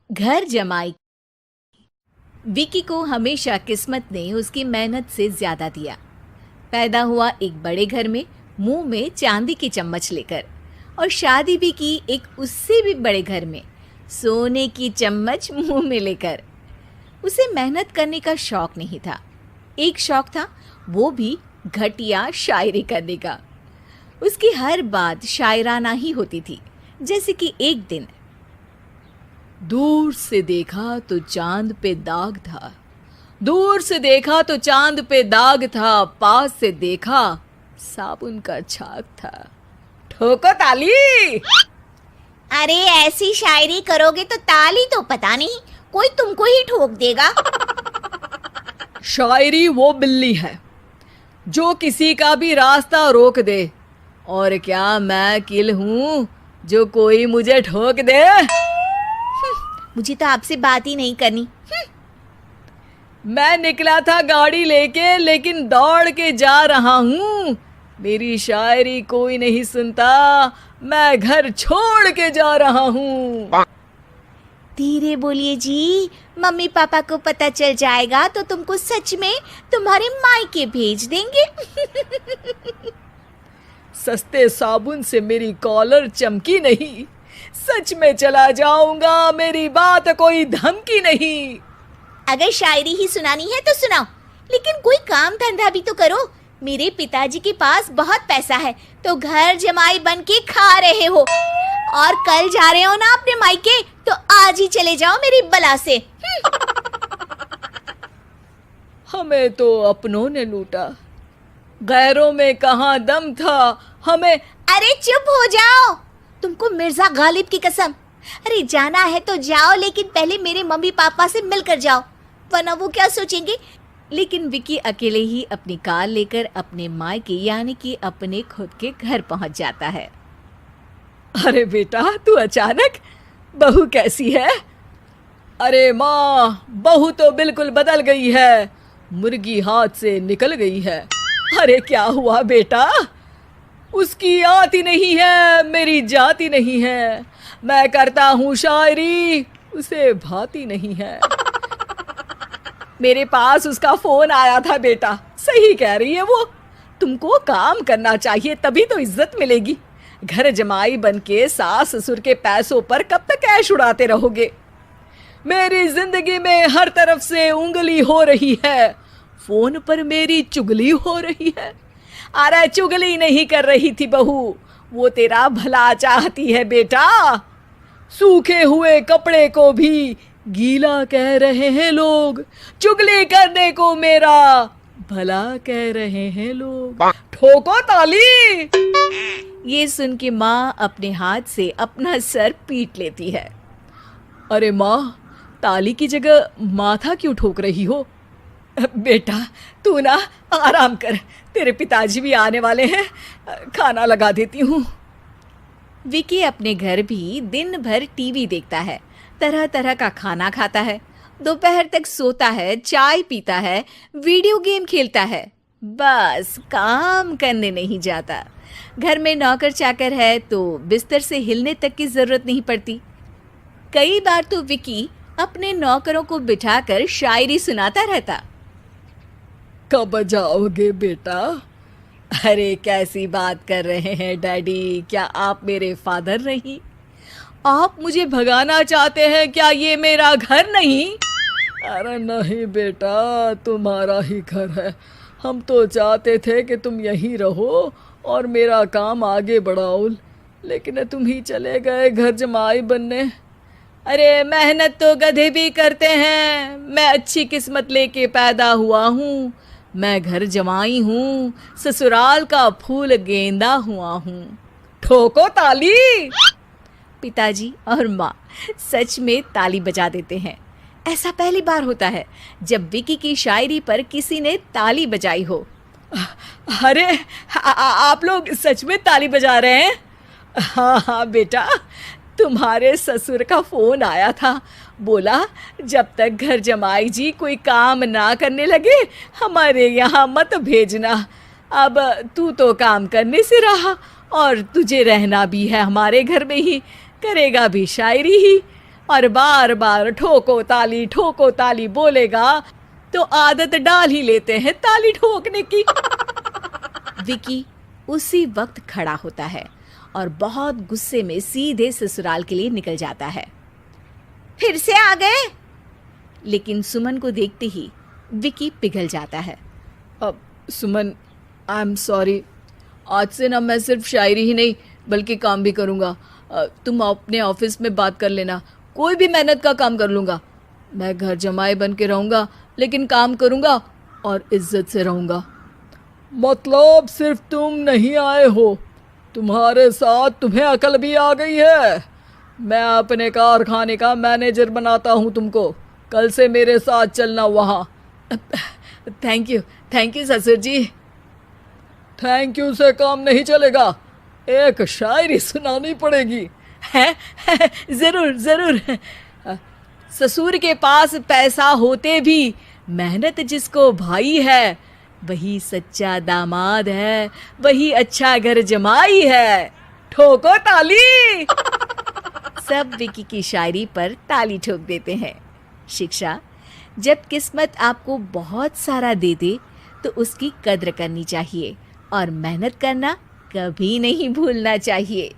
घर जमाई। विकी को हमेशा किस्मत ने उसकी मेहनत से ज्यादा दिया। पैदा हुआ एक बड़े घर में, मुंह में चांदी की चम्मच लेकर, और शादी भी की एक उससे भी बड़े घर में, सोने की चम्मच मुंह में लेकर। उसे मेहनत करने का शौक नहीं था। एक शौक था, वो भी घटिया शायरी करने का। उसकी हर बात शायराना ही होती थी। जैसे कि एक दिन, दूर से देखा तो चांद पे दाग था, दूर से देखा तो चांद पे दाग था, पास से देखा साबुन का छाग था। ठोको ताली। अरे ऐसी शायरी करोगे तो ताली तो पता नहीं, कोई तुमको ही ठोक देगा। शायरी वो बिल्ली है जो किसी का भी रास्ता रोक दे, और क्या मैं किल हूं जो कोई मुझे ठोक दे। मुझे तो आपसे बात ही नहीं करनी। मैं निकला था गाड़ी लेके, लेकिन दौड़ के जा रहा हूँ। मेरी शायरी कोई नहीं सुनता, मैं घर छोड़ के जा रहा हूँ। धीरे बोलिए जी, मम्मी पापा को पता चल जाएगा तो तुमको सच में तुम्हारे मायके भेज देंगे। सस्ते साबुन से मेरी कॉलर चमकी नहीं, सच में चला जाऊंगा, मेरी बात कोई धमकी नहीं। अगर शायरी ही सुनानी है तो सुनाओ, लेकिन कोई काम धंधा भी तो करो। मेरे पिताजी के पास बहुत पैसा है, तो घर जमाई बन के खा रहे हो, और कल जा रहे हो ना अपने मायके, तो आज ही चले जाओ मेरी बला से। हमें तो अपनों ने लूटा, गैरों में कहाँ दम था हमें। अरे चुप हो जाओ, तुमको मिर्जा गालिब की कसम। अरे जाना है तो जाओ, लेकिन पहले मेरे मम्मी पापा से मिलकर जाओ, वरना वो क्या सोचेंगे। लेकिन विकी अकेले ही अपनी कार लेकर अपने मायके यानी कि अपने खुद के घर पहुंच जाता है। अरे बेटा, तू अचानक, बहू कैसी है? अरे माँ, बहू तो बिल्कुल बदल गई है, मुर्गी हाथ से निकल गई है। अरे क्या हुआ बेटा? उसकी आती नहीं है, मेरी जाती नहीं है। मैं करता हूँ शायरी, उसे भाती नहीं है। मेरे पास उसका फोन आया था बेटा, सही कह रही है वो। तुमको काम करना चाहिए, तभी तो इज्जत मिलेगी। घर जमाई बन के सास ससुर के पैसों पर कब तक ऐश उड़ाते रहोगे? मेरी जिंदगी में हर तरफ से उंगली हो रही है, फोन पर मेरी चुगली हो रही है। अरे चुगली नहीं कर रही थी बहू, वो तेरा भला चाहती है बेटा। सूखे हुए कपड़े को भी गीला कह रहे हैं लोग, चुगली करने को मेरा भला कह रहे हैं लोग। ठोको ताली। ये सुन के माँ अपने हाथ से अपना सर पीट लेती है। अरे माँ, ताली की जगह माथा क्यों ठोक रही हो? बेटा तू ना आराम कर, तेरे पिताजी भी आने वाले हैं, खाना लगा देती हूँ। विकी अपने घर भी दिन भर टीवी देखता है, तरह तरह का खाना खाता है, दोपहर तक सोता है, चाय पीता है, वीडियो गेम खेलता है, बस काम करने नहीं जाता। घर में नौकर चाकर है तो बिस्तर से हिलने तक की जरूरत नहीं पड़ती। कई बार तो विकी अपने नौकरों को बिठाकर शायरी सुनाता रहता। कब जाओगे बेटा? अरे कैसी बात कर रहे हैं डैडी, क्या आप मेरे फादर नहीं? आप मुझे भगाना चाहते हैं क्या? ये मेरा घर नहीं। अरे नहीं बेटा, तुम्हारा ही घर है। हम तो चाहते थे कि तुम यहीं रहो और मेरा काम आगे बढ़ाओ, लेकिन तुम ही चले गए घर जमाई बनने। अरे मेहनत तो गधे भी करते हैं, मैं अच्छी किस्मत लेके पैदा हुआ हूँ, मैं घर जमाई हूँ, ससुराल का फूल गेंदा हुआ हूँ। ठोको ताली। पिताजी और माँ सच में ताली बजा देते हैं। ऐसा पहली बार होता है जब विकी की शायरी पर किसी ने ताली बजाई हो। अरे आप लोग सच में ताली बजा रहे हैं? हाँ हाँ बेटा, तुम्हारे ससुर का फोन आया था, बोला जब तक घर जमाई जी कोई काम ना करने लगे हमारे यहाँ मत भेजना। अब तू तो काम करने से रहा और तुझे रहना भी है हमारे घर में ही, करेगा भी शायरी ही। और बार बार ठोको ताली बोलेगा तो आदत डाल ही लेते हैं ताली ठोकने की। विकी उसी वक्त खड़ा होता है और बहुत गुस्से में सीधे ससुराल के लिए निकल जाता है। फिर से आ गए? लेकिन सुमन को देखते ही विकी पिघल जाता है। अब सुमन, आई एम सॉरी, आज से ना मैं सिर्फ शायरी ही नहीं बल्कि काम भी करूँगा। तुम अपने ऑफिस में बात कर लेना, कोई भी मेहनत का काम कर लूँगा। मैं घर जमाई बन के रहूँगा लेकिन काम करूँगा और इज्जत से रहूँगा। मतलब सिर्फ तुम नहीं आए हो, तुम्हारे साथ तुम्हें अकल भी आ गई है। मैं अपने कारखाने का मैनेजर बनाता हूँ तुमको, कल से मेरे साथ चलना वहाँ। थैंक यू ससुर जी। थैंक यू से काम नहीं चलेगा, एक शायरी सुनानी पड़ेगी। है जरूर। ससुर के पास पैसा होते भी मेहनत जिसको भाई है, वही सच्चा दामाद है, वही अच्छा घर जमाई है। ठोको ताली। सब विकी की शायरी पर ताली ठोक देते हैं। शिक्षा, जब किस्मत आपको बहुत सारा दे दे तो उसकी कद्र करनी चाहिए और मेहनत करना कभी नहीं भूलना चाहिए।